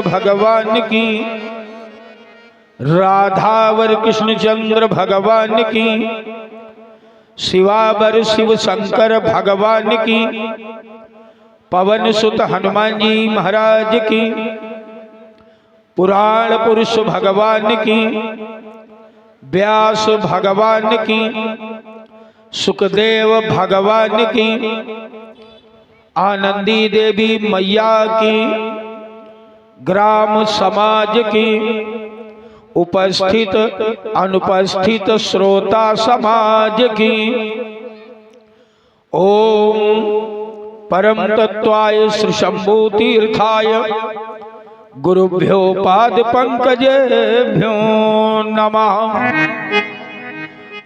भगवान की, राधावर कृष्णचंद्र भगवान की, शिवावर शिव शंकर भगवान की, पवन सुत हनुमान जी महाराज की, पुराण पुरुष भगवान की, व्यास भगवान की, सुखदेव भगवान की, आनंदी देवी मैया की, ग्राम समाज की, उपस्थित अनुपस्थित श्रोता समाज की। ओम परम तत्वाय श्री शंभु तीर्थाय गुरुभ्यो पाद पंकजेभ्यो नमः।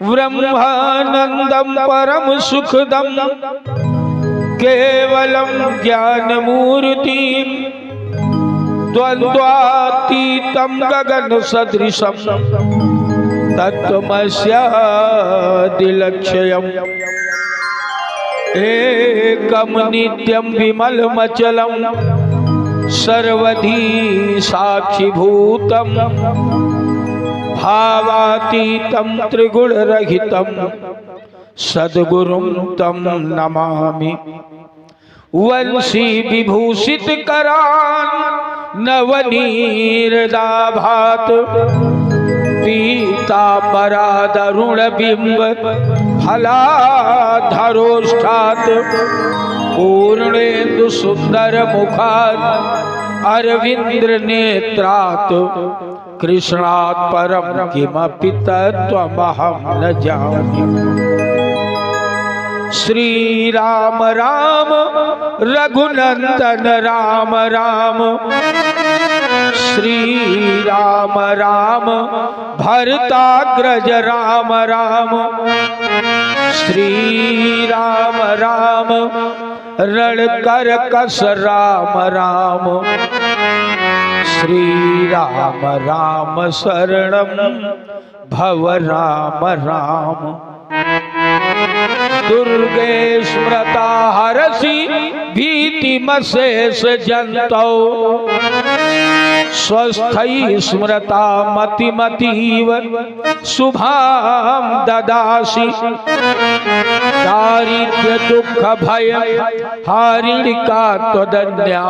ब्रह्मानंदं परम सुखदं केवलं ज्ञानमूर्तिं द्वंद्वातीतं गगन सदृशं तत्त्वमस्यादिलक्ष्यम् एकं नित्यं विमलमचलं सर्वधी साक्षिभूतं भावातीतं त्रिगुणरहितं सद्गुरुं तं नमामि। वंशी विभूषित करान नवनीरदाभात पीतांबरादरुण बिंब फलाधरोष्ठात् पूर्णेन्दु सुंदर मुखात् अरविंद्र नेत्रात् कृष्णात् परम किमपि तत्त्वमहं न जाने। श्री राम राम रघुनंदन राम राम, श्री राम राम भरताग्रज राम राम, श्री राम राम रणकरकस राम राम, श्री राम राम शरणं भव राम राम। दुर्गे स्मृता हरसि भीतिमशेष जन्तौ स्वस्थै स्मृता मतिमतीव शुभां ददासि। दारिद्र्य दुःख भय हारिणिका त्वदन्या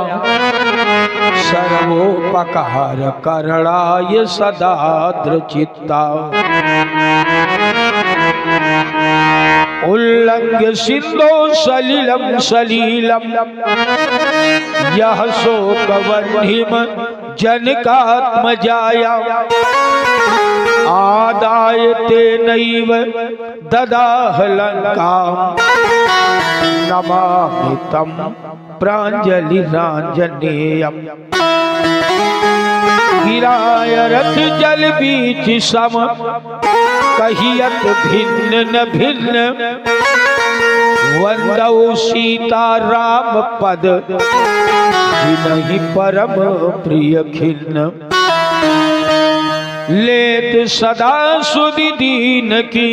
सर्वोपकार करणाय सदा दृचित्ता। उल्लंघ्य सिंधो सलिलम सलीलम यह शोकवह्निम जनकात्मजाया आदाय तेनैव ददाह लंकां नमामि तं प्राञ्जलिराञ्जनेयम्। गिराय रथ जल बीच सम कहियत भिन्न न भिन्न, वंदौ सीता राम पद जिनहि परम प्रिय खिन्न। लेत सदा सुधि दीन की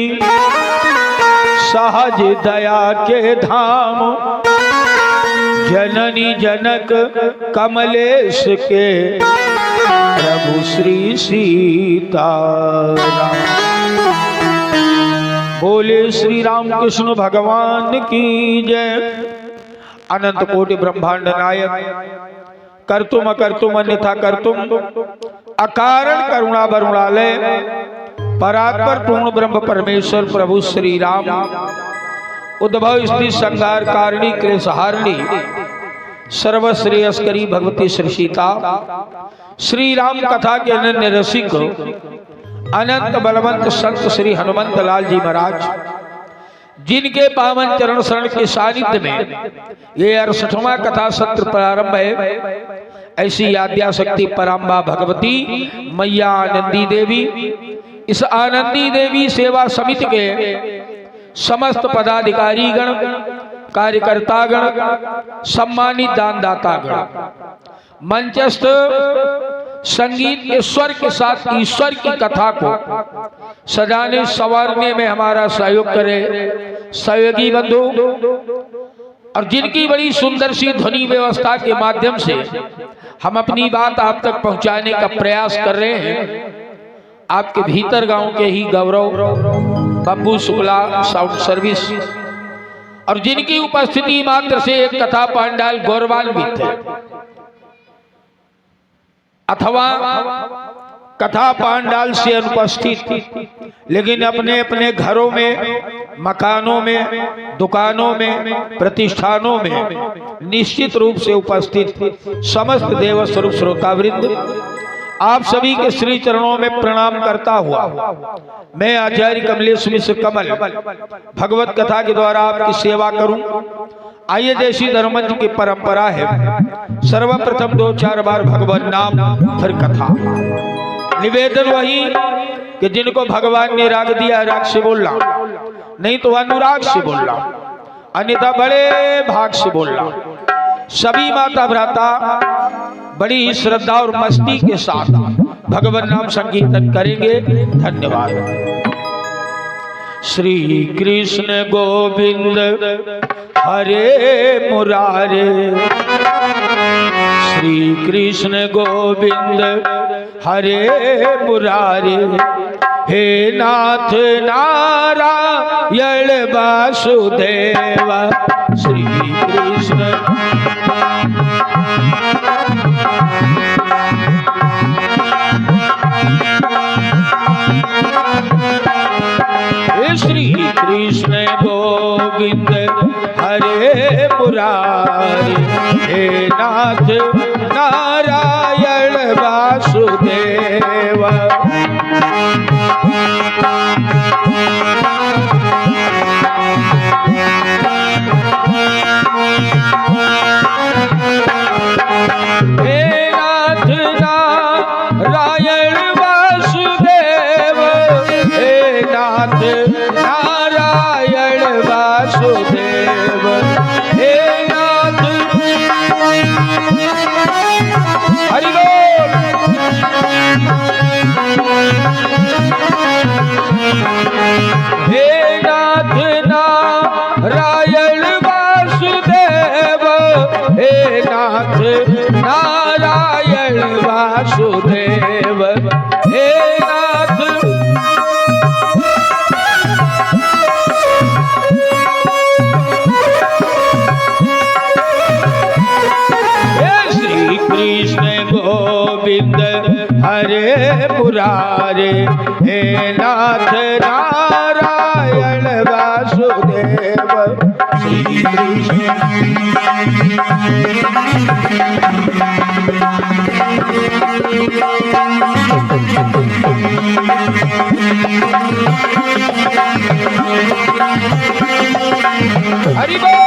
सहज दया के धाम, जननी जनक कमलेश के प्रभु श्री सीताराम। बोले श्री राम कृष्ण भगवान की जय। अनंत कोटि ब्रह्मांड नायक, कर्तुम अकर्तुम अन्यथा कर्तुम, अकारण करुणा वरुणालय, परात्पर पूर्ण ब्रह्म परमेश्वर प्रभु श्री राम, उद्भव स्थिति संहार कारिणी क्लेशहारिणी, सर्वश्रेयस्करी भगवती श्री सीता, श्री राम कथा के अनन्य रसिक अनंत बलवंत संत श्री हनुमंत लाल जी महाराज, जिनके पावन चरण शरण के सानिध्य में ये 68वां कथा सत्र प्रारंभ है। ऐसी आद्याशक्ति पराम्बा भगवती मैया आनंदी देवी, इस आनंदी देवी सेवा समिति के समस्त पदाधिकारी गण, कार्यकर्ता गण, सम्मानित दानदाता गण, मंचस्थ संगीत के स्वर के साथ ईश्वर की कथा को सजाने संवारने में हमारा सहयोग करे सहयोगी बंधु, और जिनकी बड़ी सुंदर सी ध्वनि व्यवस्था के माध्यम से हम अपनी बात आप तक पहुंचाने का प्रयास कर रहे हैं। आपके भीतर गांव के ही गौरव बब्बू शुक्ला साउंड सर्विस, और जिनकी उपस्थिति मात्र से एक कथा पांडाल गौरवान्वित है, अथवा कथा पांडाल से अनुपस्थित लेकिन अपने अपने घरों में, मकानों में, दुकानों में, प्रतिष्ठानों में निश्चित रूप से उपस्थित समस्त देव स्वरूप श्रोतावृंद, आप सभी के श्री चरणों में प्रणाम करता हुआ मैं आचार्य कमलेश मिश्र कमल भगवत कथा के द्वारा आपकी सेवा करूं। आइए, जैसी धर्मंच की परंपरा है, सर्वप्रथम 2-4 बार भगवान नाम फिर कथा। निवेदन वही कि जिनको भगवान ने राग दिया राग से बोलना, नहीं तो अनुराग से बोलना, अन्यथा बड़े भाग से बोलना। सभी माता भ्राता बड़ी श्रद्धा और मस्ती के साथ भगवान नाम संकीर्तन करेंगे। धन्यवाद। श्री कृष्ण गोविंद हरे मुरारे, श्री कृष्ण गोविंद हरे मुरारे, हे नाथ नारायण वासुदेव, श्री कृष्ण श्री कृष्ण गोविंद हरे मुरारे, हे नाथ नारायण वासुदेव। हे नाथ नारायण वासुदेव, हे नाथ नारायण वासुदेव, हे नाथ हरि बोल। हे नाथ नारायण वासुदेव, हे नाथ नारायण वासुदेव, हे नाथ कृष्ण गोविंद हरे मुरारे, हे नाथ नारायण वासुदेव, श्री कृष्ण हरि बोल।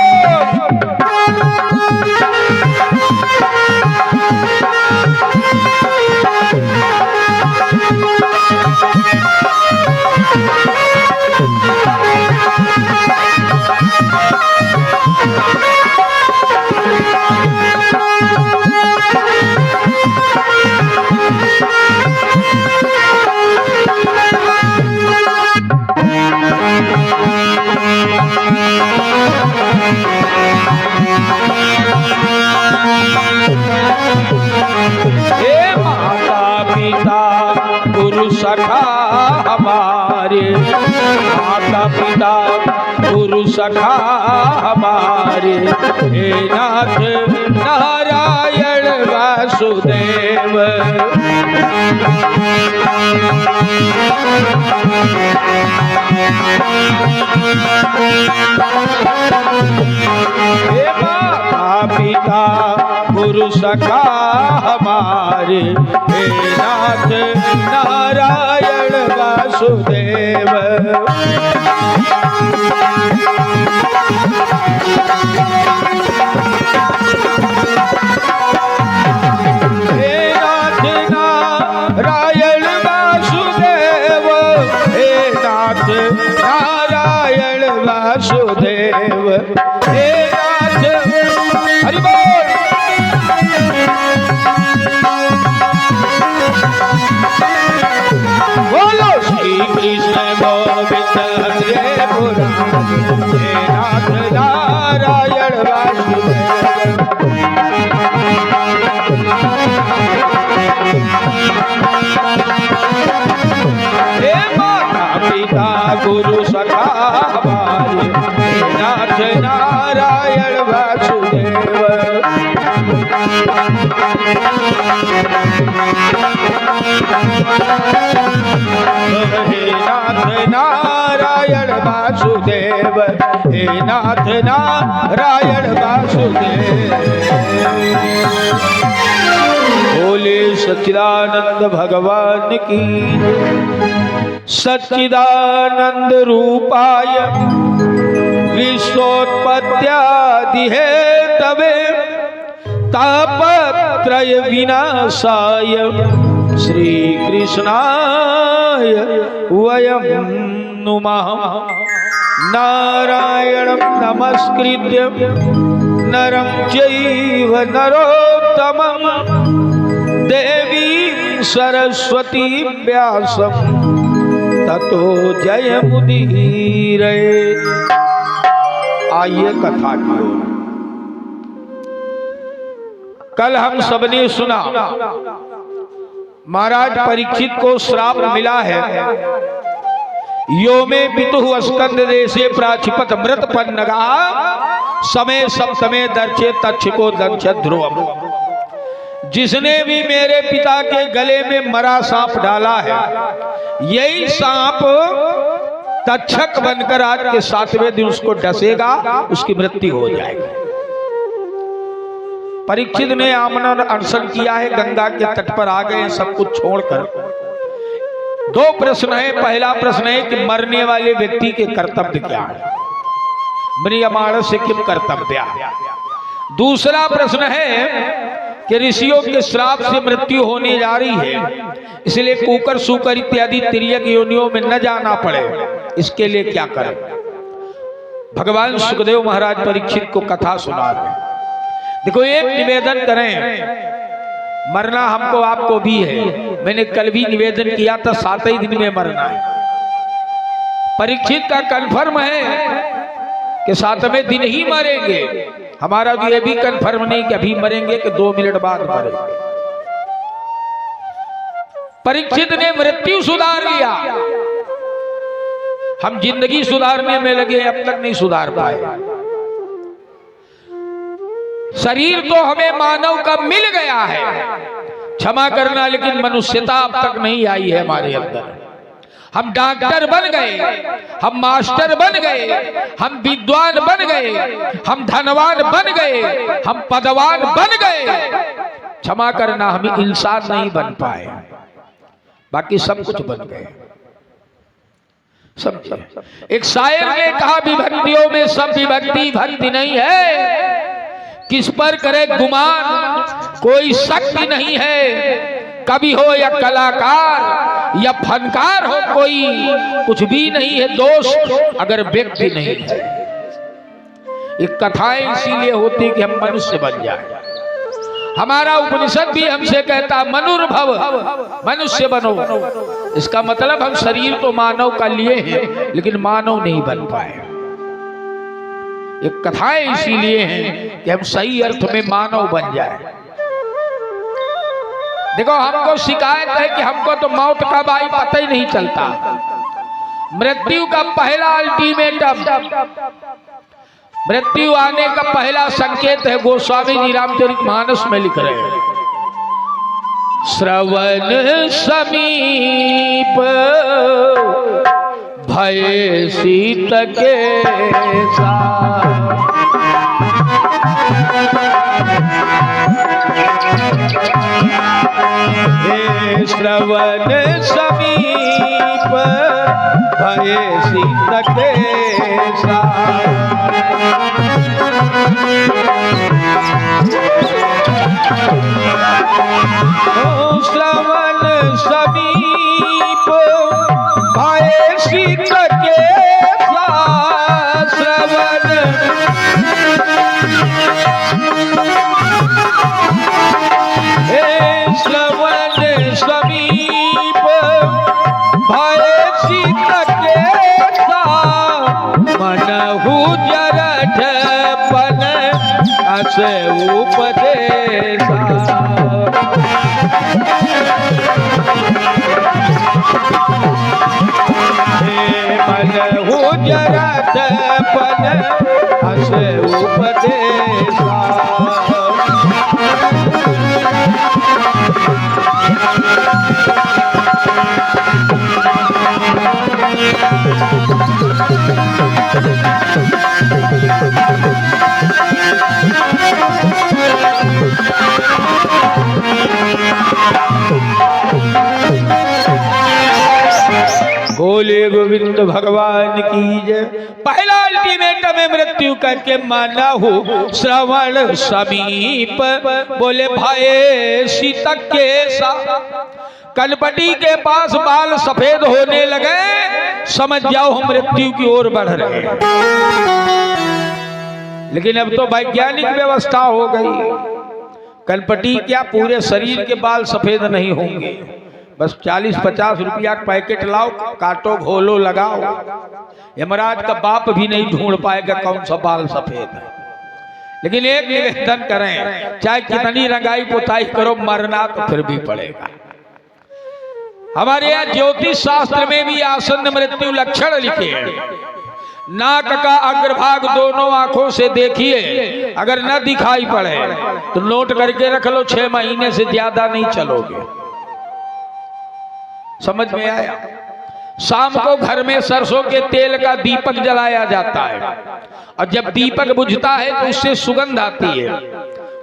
गुरु सखा हमारे, हे नाथ नारायण वासुदेव। हे माता पिता गुरु सखा हमारे, हे नाथ नारायण वासुदेव। हे नाथ नारायण वासुदेव, हे नाथ नारायण वासुदेव, हे नाथ। हरि बोल। बोलो श्री कृष्ण गोविंद हरे मुरारी, हे नाथ नारायण वासुदेव। हे माता पिता गुरु सखा हमारे, हे नाथ नारायण वासुदेव। हे नाथ नारायण वासुदेव, हे नाथ नारायण वासुदेव। बोले सच्चिदानंद भगवान की। सच्चिदानंद रूपाय विश्वोत्पत्त्यादि हेतवे तापत्रय विनाशाय श्री कृष्णाय वयं नुमः। नारायणं नमस्कृत्य नरं चैव नरोत्तमं, देवीं सरस्वतीं व्यासं ततो जयमुदीरये। आइए कथा की ओर। कल हम सबने सुना महाराज परीक्षित को श्राप मिला है। यो में पितुः स्कंद देशे प्राचिपत मृत पन्नगा, समय सप्तमे दर्शे तक्षको दंश ध्रुवम। जिसने भी मेरे पिता के गले में मरा सांप डाला है, यही सांप तक्षक बनकर आज के 7वें दिन उसको डसेगा, उसकी मृत्यु हो जाएगी। परीक्षित ने आमरण अनशन किया है, गंगा के तट पर आ गए सब कुछ छोड़कर। 2 प्रश्न है। पहला प्रश्न है कि मरने वाले व्यक्ति के कर्तव्य क्या है, म्रियमाणस्य किम कर्तव्य। दूसरा प्रश्न है कि ऋषियों के श्राप से मृत्यु होने जा रही है, इसलिए कुकर सूकर इत्यादि तिर्यक योनियों में न जाना पड़े, इसके लिए क्या करें। भगवान सुखदेव महाराज परीक्षित को कथा सुना रहे। देखो, एक निवेदन करें, मरना हमको आपको भी है। मैंने कल भी निवेदन किया था 7 ही दिन में मरना है। परीक्षित का कन्फर्म है कि 7वें दिन ही मरेंगे। हमारा तो ये भी कन्फर्म नहीं कि अभी मरेंगे कि 2 मिनट बाद मरेंगे। परीक्षित ने मृत्यु सुधार लिया, हम जिंदगी सुधारने में लगे, अब तक नहीं सुधार पाए। शरीर तो हमें मानव का मिल गया है, क्षमा करना, लेकिन मनुष्यता अब तक नहीं आई है हमारे अंदर। हम डॉक्टर बन गए, हम मास्टर बन गए, हम विद्वान बन गए, हम धनवान बन गए, हम पदवान बन गए, क्षमा करना हम इंसान नहीं बन पाए, बाकी सब कुछ बन गए। समझे? एक शायर ने कहा, विभक्तियों में सब विभक्ति भक्ति नहीं है, किस पर करे गुमान कोई शक्ति नहीं है। कवि हो या कलाकार या फनकार हो, कोई कुछ भी नहीं है दोष अगर व्यक्ति नहीं है। ये कथाएं इसीलिए होती कि हम मनुष्य बन जाए। हमारा उपनिषद भी हमसे कहता मनुर्भव, मनुष्य बनो। इसका मतलब हम शरीर तो मानव का लिए हैं, लेकिन मानव नहीं बन पाए। ये कथाएं इसीलिए हैं कि हम सही अर्थ में मानव बन जाए। देखो, हमको शिकायत है कि हमको तो मौत कब आई पता ही नहीं चलता। मृत्यु का पहला अल्टीमेटम, मृत्यु आने का पहला संकेत है, गोस्वामी जी रामचरितमानस में लिख रहे हैं। श्रवण समीप भय शीत के श्रवण समीप भय शीत के श्रवण समीप भय शीत के श्रवण श्रवण समीप भय शीत के मनहु जरठ पन अस उपदेशा मनहु जरठ पन अस उपदेशा बोले गोविंद भगवान की जय। पहला अल्टीमेटम है मृत्यु करके माना हो श्रवण समीप, बोले भाई शीतक के सा, कनपटी के पास बाल सफेद होने लगे, समझ जाओ हम मृत्यु की ओर बढ़ रहे हैं। लेकिन अब तो वैज्ञानिक व्यवस्था हो गई, कनपटी क्या पूरे शरीर के बाल सफेद नहीं होंगे, बस 40-50 रुपया पैकेट लाओ, काटो घोलो लगाओ, यमराज का बाप भी नहीं ढूंढ पाएगा कौन सा बाल सफेद है। लेकिन एक निवेदन करें, चाहे कितनी रंगाई पुताई करो, मरना तो फिर भी पड़ेगा। हमारे यहाँ ज्योतिष शास्त्र में भी आसन्न मृत्यु लक्षण लिखे हैं। नाक का अग्रभाग दोनों आंखों से देखिए, अगर न दिखाई पड़े तो नोट करके रख लो, 6 महीने से ज्यादा नहीं चलोगे। समझ में आया? शाम को घर में सरसों के तेल का दीपक जलाया जाता है, और जब दीपक बुझता है तो उससे सुगंध आती है।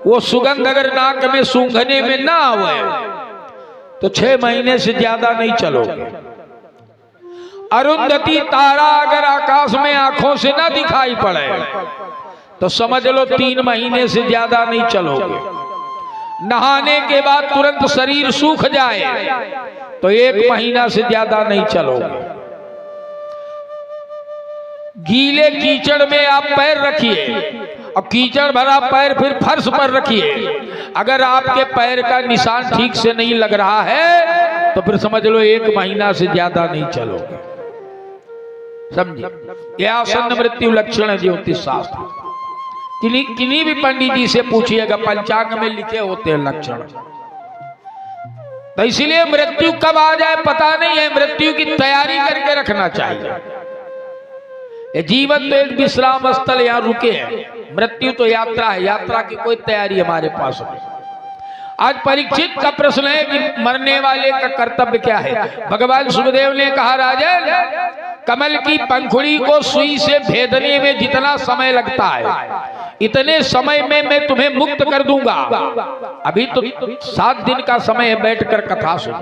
वो सुगंध अगर नाक में सूंघने में ना आवे तो 6 महीने से ज्यादा नहीं चलोगे। अरुंधति तारा अगर आकाश में आंखों से ना दिखाई पड़े तो समझ लो 3 महीने से ज्यादा नहीं चलोगे। नहाने के बाद तुरंत शरीर सूख जाए तो 1 महीना से ज्यादा नहीं चलोगे। गीले कीचड़ में आप पैर रखिए और कीचड़ भरा पैर फिर फर्श पर रखिए, अगर आपके पैर का निशान ठीक से नहीं लग रहा है तो फिर समझ लो 1 महीना से ज्यादा नहीं चलोगे। समझिए, यह आसन्न मृत्यु लक्षण है ज्योतिष शास्त्र। किन्हीं भी पंडित जी से पूछिएगा, पंचांग में लिखे होते हैं लक्षण। तो इसलिए मृत्यु कब आ जाए पता नहीं है, मृत्यु की तैयारी करके रखना चाहिए। ये जीवन तो एक विश्राम स्थल, यहाँ रुके हैं, मृत्यु तो यात्रा है, यात्रा की कोई तैयारी हमारे पास नहीं। आज परीक्षित का प्रश्न है कि मरने वाले का कर्तव्य क्या है। भगवान सुखदेव ने कहा, राजन कमल की पंखुड़ी को सुई से भेदने में जितना समय लगता है, इतने समय में मैं तुम्हें मुक्त कर दूंगा। अभी तो 7 दिन का समय है, बैठकर कथा सुनो।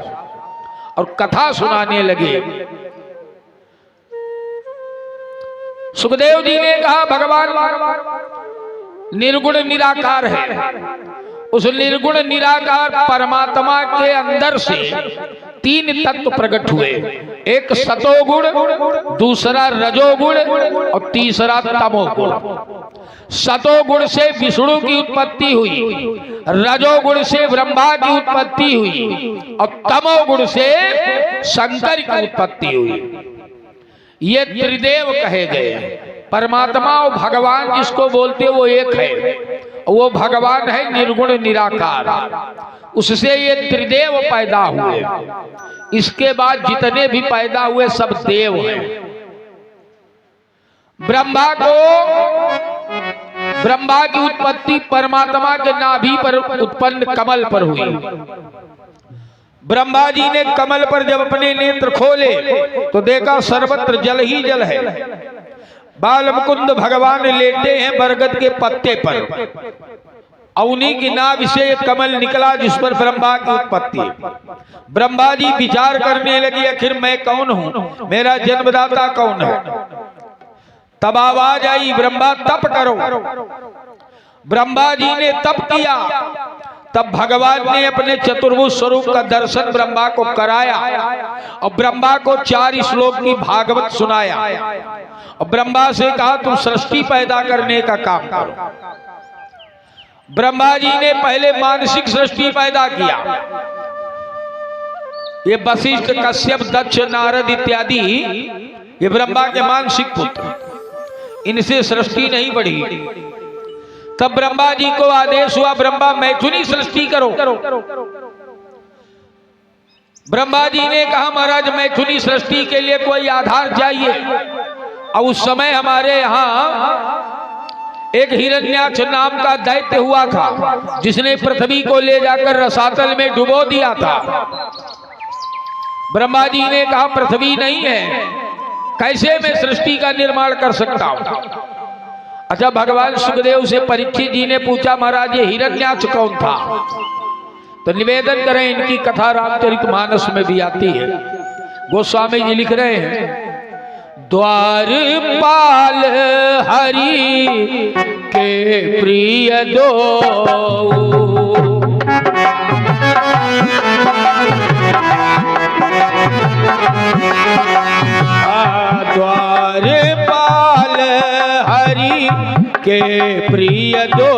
और कथा सुनाने लगे। सुखदेव जी ने कहा, भगवान निर्गुण निराकार है, उस निर्गुण निराकार परमात्मा के अंदर से 3 तत्व प्रकट हुए, एक सतोगुण, दूसरा रजोगुण और तीसरा तमोगुण। सतोगुण से विष्णु की उत्पत्ति हुई, रजोगुण से ब्रह्मा की उत्पत्ति हुई और तमोगुण से शंकर की उत्पत्ति हुई। ये त्रिदेव कहे गए। परमात्मा और भगवान जिसको बोलते वो एक है, वो भगवान है निर्गुण निराकार, उससे ये त्रिदेव पैदा हुए। इसके बाद जितने भी पैदा हुए सब देव हैं। ब्रह्मा की उत्पत्ति परमात्मा के नाभि पर उत्पन्न कमल पर हुई। ब्रह्मा जी ने कमल पर जब अपने नेत्र खोले तो देखा सर्वत्र जल ही जल है। बाल मुकुंद भगवान लेटे हैं बरगद के पत्ते पर, उन्हीं की नाभ से कमल निकला जिस पर ब्रह्मा की उत्पत्ति। ब्रह्मा जी विचार करने लगे आखिर मैं कौन हूं, मेरा जन्मदाता कौन है। तब आवाज आई ब्रह्मा तप करो। ब्रह्मा जी ने तप किया। तब भगवान ने अपने चतुर्भुज स्वरूप का दर्शन ब्रह्मा को कराया और ब्रह्मा को 4 श्लोक की भागवत सुनाया और ब्रह्मा से कहा तुम सृष्टि पैदा करने का काम करो। ब्रह्मा जी ने पहले मानसिक सृष्टि पैदा किया। ये वशिष्ठ, कश्यप, दक्ष, नारद इत्यादि ये ब्रह्मा के मानसिक पुत्र, इनसे सृष्टि नहीं बढ़ी। तब ब्रह्मा जी को आदेश हुआ ब्रह्मा मैथुनी सृष्टि करो। ब्रह्मा जी ने कहा महाराज मैथुनी सृष्टि के लिए कोई आधार चाहिए। और उस समय हमारे यहाँ एक हिरण्याक्ष नाम का दैत्य हुआ था जिसने पृथ्वी को ले जाकर रसातल में डुबो दिया था। ब्रह्मा जी ने कहा पृथ्वी नहीं है, कैसे मैं सृष्टि का निर्माण कर सकता हूं। अच्छा, भगवान सुखदेव से परीक्षित जी ने पूछा महाराज ये हिरण्याक्ष कौन था। तो निवेदन करें इनकी कथा रामचरितमानस में भी आती है। गोस्वामी जी लिख रहे हैं द्वारपाल हरि के प्रिय दो, द्वारपाल हरि के प्रिय दो,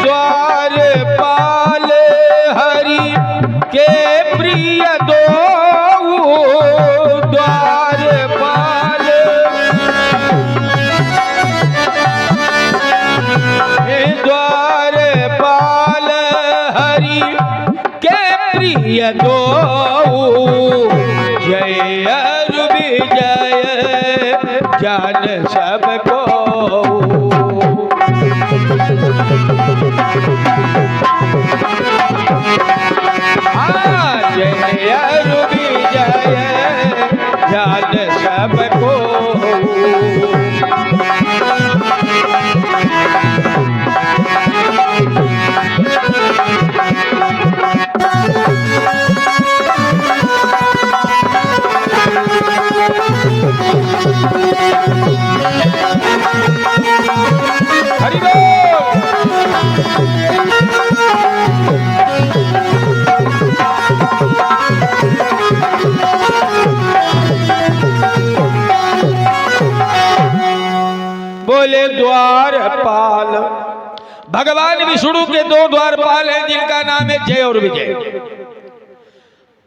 द्वारपाल हरि के प्रिय दो, द्वारपाल द्वारपाल हरि के प्रिय दो, जय विजय जान सबको। जय विजय जान सबको। हरि बोले द्वारपाल। भगवान विष्णु के 2 द्वारपाल हैं जिनका नाम है जय और विजय।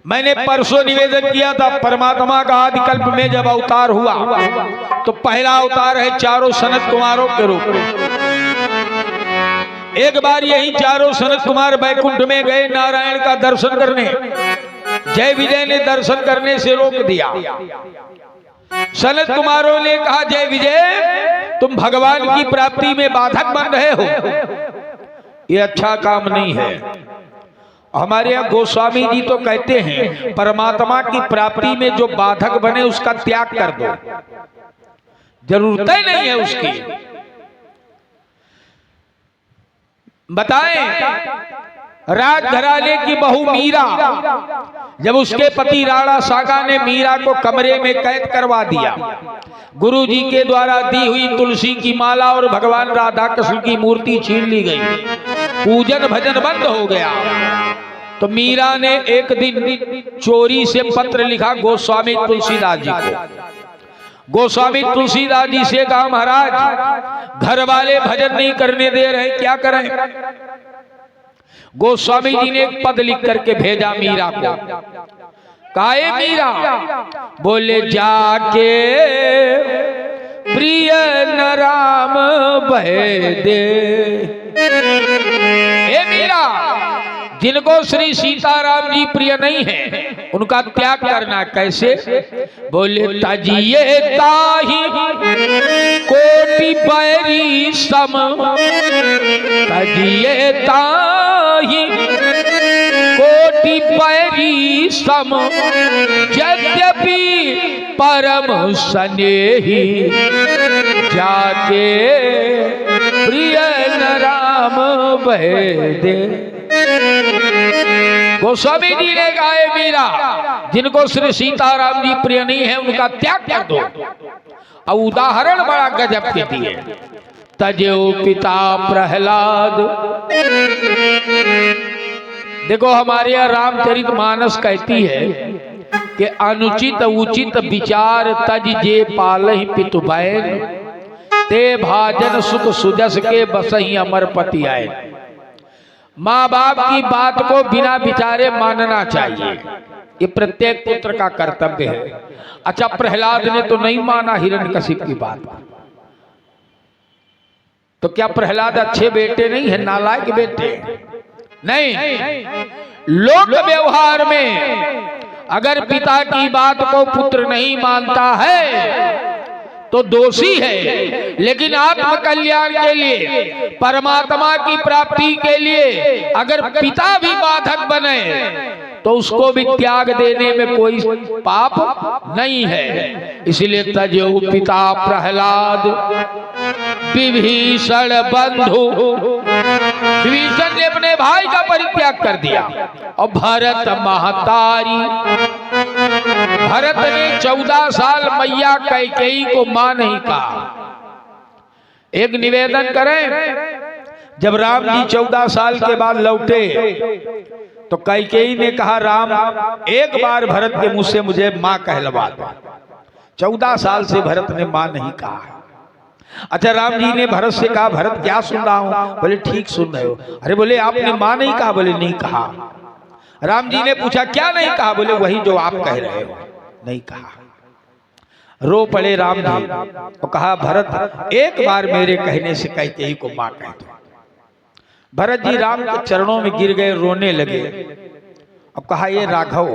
मैंने परसों निवेदन किया था परमात्मा का आदिकल्प में जब अवतार हुआ तो पहला अवतार है चारों सनत कुमारों के रूप में। एक बार यही चारों सनत कुमार बैकुंठ में गए नारायण का दर्शन करने। जय विजय ने दर्शन करने से रोक दिया। सनत कुमारों ने कहा जय विजय तुम भगवान की प्राप्ति में बाधक बन रहे हो, ये अच्छा काम नहीं है। हमारे यहाँ गोस्वामी जी तो कहते हैं परमात्मा की प्राप्ति में जो बाधक बने उसका त्याग कर दो, जरूरत ही नहीं है उसकी। बताएं राज घराने की बहू मीरा, जब उसके पति राणा सागा ने मीरा को कमरे में कैद करवा दिया, गुरु जी के द्वारा दी हुई तुलसी की माला और भगवान राधा कृष्ण की मूर्ति छीन ली गई, पूजन भजन बंद हो गया। तो मीरा ने एक दिन चोरी से पत्र लिखा गोस्वामी तुलसीदास जी को। गोस्वामी तुलसीदास जी से कहा महाराज घर वाले भजन नहीं करने दे रहे, क्या करें। गोस्वामी जी ने एक पद लिख करके भेजा मीरा को। काहे मीरा? बोले जाके प्रिय न राम बह दे। हे मीरा, जिनको श्री सीताराम जी प्रिय नहीं है उनका त्याग करना कैसे? बोले तजिए ताही कोटि बैरी सम, तजिए ताही कोटि बैरी सम, यद्यपि परम स्नेही, जाके प्रिय न राम बह दे। गोस्वामी जी ने गाए मीरा, जिनको श्री सीताराम जी प्रिय नहीं है उनका त्याग कर दो। और उदाहरण बड़ा गजब के दिए। तजो पिता प्रहलाद, देखो हमारे यहाँ रामचरितमानस कहती है कि अनुचित उचित विचार तज जे पालहि पितु बैन, ते भाजन सुख सुजस के बसहि अमरपति आए। माँ बाप की बात को बिना विचारे मानना चाहिए, ये प्रत्येक पुत्र का कर्तव्य है। अच्छा, प्रहलाद ने तो नहीं माना हिरण्यकशिप की बात, तो क्या प्रहलाद अच्छे बेटे नहीं है, नालायक बेटे? नहीं, लोक व्यवहार में अगर पिता की बात को पुत्र नहीं मानता है तो दोषी है, लेकिन आत्म कल्याण के लिए, परमात्मा की प्राप्ति के लिए अगर पिता भी बाधक बने तो उसको भी त्याग देने में कोई पाप नहीं है। इसलिए तजो पिता प्रहलाद विभीषण बंधु, विभीषण ने अपने भाई का परित्याग कर दिया। और भरत महतारी, भरत ने 14 साल मैया कैकेयी को मां नहीं कहा। एक निवेदन करें, जब राम जी 14 साल के बाद लौटे तो कैकेयी ने कहा, राम एक बार भरत के मुंह से मुझे मां कहलवा दो। 14 साल से भरत ने मां नहीं कहा। अच्छा, राम जी ने भरत से कहा, भरत क्या सुन रहा हूं? बोले ठीक सुन रहे हो। अरे बोले आपने मां नहीं कहा? बोले नहीं कहा। राम जी ने पूछा क्या नहीं कहा? बोले वही जो आप कह रहे हो, नहीं कहा। रो पड़े राम जी और कहा, भरत एक बार मेरे कहने से कैकेयी को मां कह दो। भरत जी राम के चरणों में गिर गए, रोने लगे। अब कहा, ये राघव,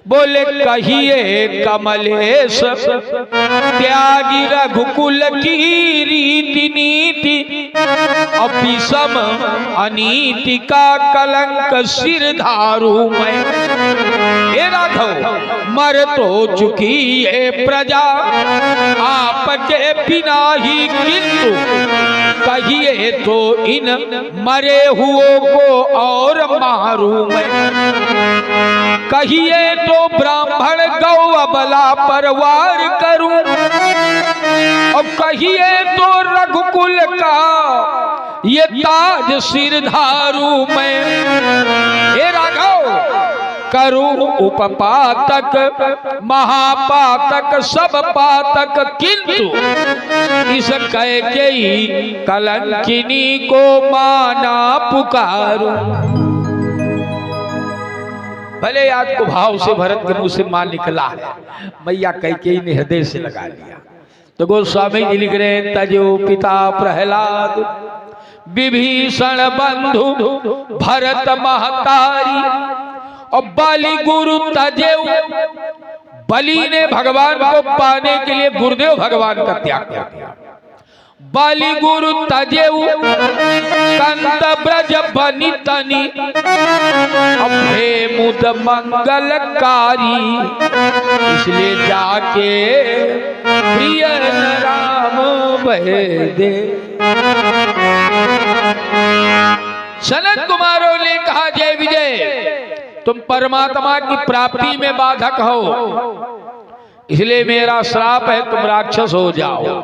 बोले कहिए कमलेश त्यागी रघुकुल की रीति नीति, अभिसम अनीति का कलंक सिर धारू मैं। हे राघव, मर तो चुकी ये प्रजा आपके बिना ही, किंतु कहिए तो इन मरे हुओं को और मारू मैं। कहिए तो ब्राह्मण गौ अबला परवार करूं, और कहिए तो रघुकुल का ये ताज सिर धारू मैं। हे राघव, करूं उपपातक महापातक सब पातक, किंतु इस कैकेयी कलंकिनी को माना पुकारूं। भले आज को भाव से भरत के मुंह से मां निकला है, मैया कैकेयी ने हृदय से लगा लिया। तो गोस्वामी जी लिख रहे हैं, तजो पिता प्रहलाद विभीषण बंधु भरत महतारी, और बलि गुरु तजेऊ, बलि ने भगवान को पाने के लिए गुरुदेव भगवान का त्याग कर दिया। बलि गुरु तजेऊ कंत ब्रज बनि तनि, अभे मुद मंगलकारी, इसलिए जाके प्रिय राम बह दे। सनत कुमारों ने कहा, जय विजय, तुम परमात्मा की प्राप्ति में बाधक हो, इसलिए मेरा श्राप है तुम राक्षस हो जाओ।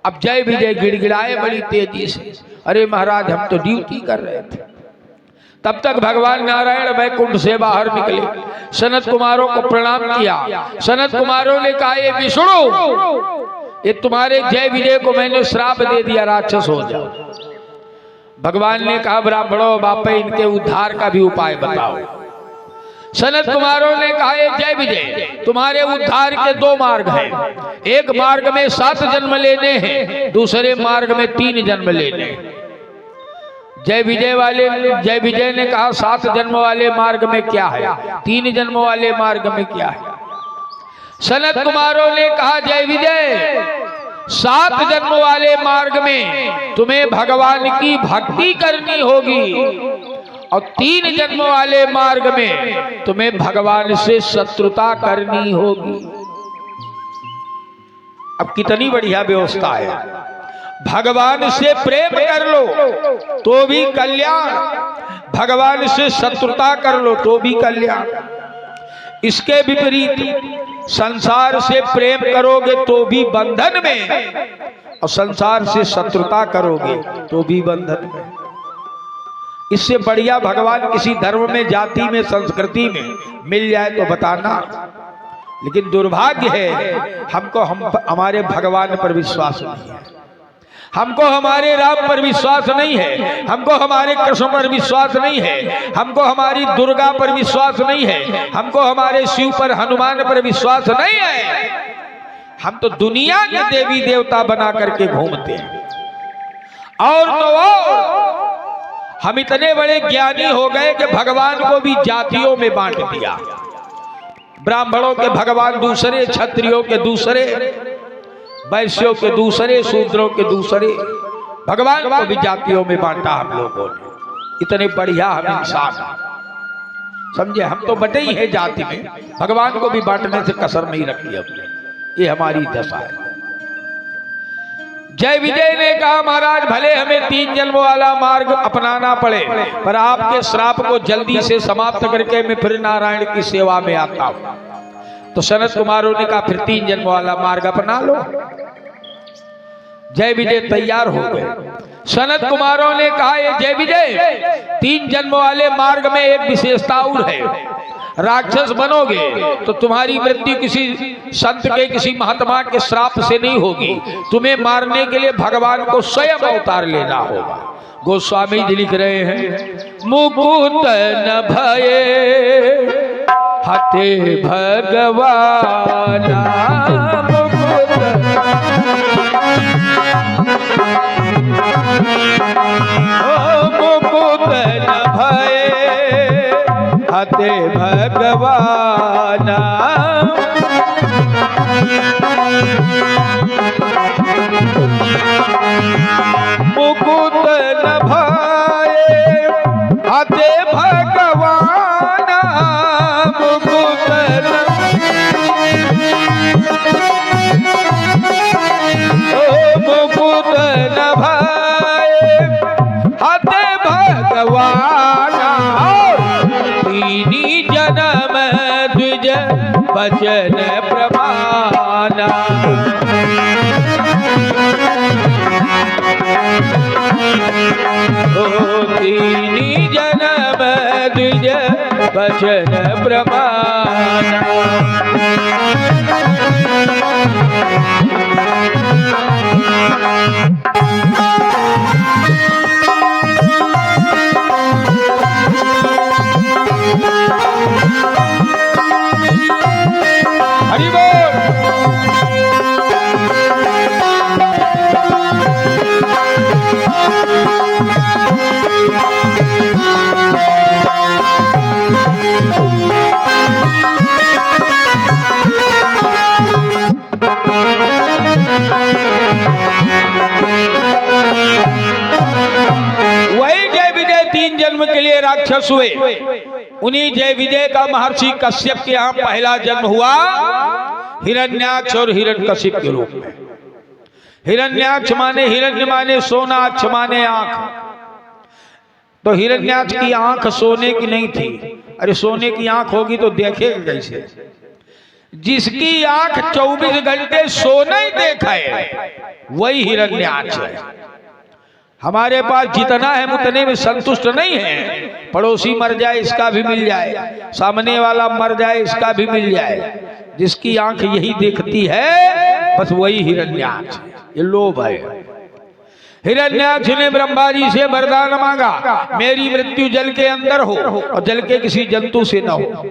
अब जय विजय गिड़गिड़ाए बड़ी तेजी से, अरे महाराज हम तो ड्यूटी कर रहे थे। तब तक भगवान नारायण वैकुंठ से बाहर निकले, सनत कुमारों को प्रणाम किया। सनत कुमारों ने कहा, ये विष्णु, ये तुम्हारे जय विजय को मैंने श्राप दे दिया, राक्षस हो जाओ। भगवान ने कहा, ब्राह्मणों बापे, इनके उद्धार का भी उपाय बताओ। सनत कुमारों ने कहा, जय विजय, तुम्हारे उद्धार के दो मार्ग हैं। एक मार्ग में 7 जन्म लेने हैं, दूसरे मार्ग में 3 जन्म लेने हैं। जय विजय ने कहा, 7 जन्म वाले मार्ग में क्या है, 3 जन्म वाले मार्ग में क्या है। सनत कुमारों ने कहा, जय विजय, 7 जन्म वाले मार्ग में तुम्हें भगवान की भक्ति करनी होगी और 3 जन्म वाले मार्ग में तुम्हें भगवान से शत्रुता करनी होगी। अब कितनी बढ़िया व्यवस्था है। भगवान से प्रेम कर लो तो भी कल्याण, भगवान से शत्रुता कर लो तो भी कल्याण। इसके विपरीत संसार से प्रेम करोगे तो भी बंधन में, और संसार से शत्रुता करोगे तो भी बंधन में। इससे बढ़िया भगवान किसी धर्म में, जाति में, संस्कृति में मिल जाए तो बताना। लेकिन दुर्भाग्य है, हमको हमारे भगवान पर विश्वास नहीं है, हमको हमारे राम पर विश्वास नहीं है, हमको हमारे कृष्ण पर विश्वास नहीं है, हमको हमारी दुर्गा पर विश्वास नहीं है, हमको हमारे शिव पर, हनुमान पर विश्वास नहीं है। हम तो दुनिया के देवी देवता बना करके घूमते हैं। और तो और हम इतने बड़े ज्ञानी हो गए कि भगवान को भी जातियों में बांट दिया। ब्राह्मणों के भगवान दूसरे, क्षत्रियों के दूसरे, वैश्यों के दूसरे, शूद्रों के दूसरे, भगवान को भी जातियों में बांटा हम लोगों ने। इतने बढ़िया हम इंसान समझे, हम तो बटे ही है जाति में, भगवान को भी बांटने से कसर नहीं रखी हमने। ये हमारी दशा है। जय विजय ने कहा, महाराज भले हमें 3 जन्म वाला मार्ग अपनाना पड़े, पर आपके श्राप को जल्दी से समाप्त करके मैं फिर नारायण की सेवा में आता हूं। तो सनत कुमारों ने कहा, फिर 3 जन्म वाला मार्ग अपना लो। जय विजय तैयार हो गए। सनत कुमारों ने कहा, ये जय विजय, 3 जन्म वाले मार्ग में एक विशेषता और है। राक्षस बनोगे तो तुम्हारी मृत्यु किसी संत के, किसी महात्मा के श्राप से नहीं होगी, तुम्हें मारने के लिए भगवान को स्वयं अवतार लेना होगा। गोस्वामी जी लिख रहे हैं, मुकुट न भये हते भगवान, मुकुट न भये हते भगवान, मुकुट न भये हते भगवान, मुकुट मुकुट न भये हते भगवान, 3 जन्म द्विज बचन प्रमाण, 3 जन्म द्विज बचन प्रमाण। हरि बोल। वही जय विजय 3 जन्म के लिए राक्षस हुए। उन्हीं जय विजय का महर्षि कश्यप के यहाँ पहला जन्म हुआ हिरण्याक्ष और हिरण्यकशिप के रूप में। हिरण्याक्ष माने हिरण्य माने सोना, अक्ष माने आंख। तो हिरण्याक्ष की आंख सोने की नहीं थी। अरे सोने की आंख होगी तो देखेगा कैसे? जिसकी आंख 24 घंटे सोना ही देखा है वही हिरण्याक्ष है। हमारे पास जितना है उतने में संतुष्ट नहीं है। पड़ोसी मर जाए इसका भी मिल जाए, सामने वाला मर जाए इसका भी मिल जाए। जिसकी आंख यही देखती है बस वही हिरण्याक्ष। ये लोभ है। हिरण्याक्ष ने ब्रह्मा जी से वरदान मांगा, मेरी मृत्यु जल के अंदर हो और जल के किसी जंतु से न हो।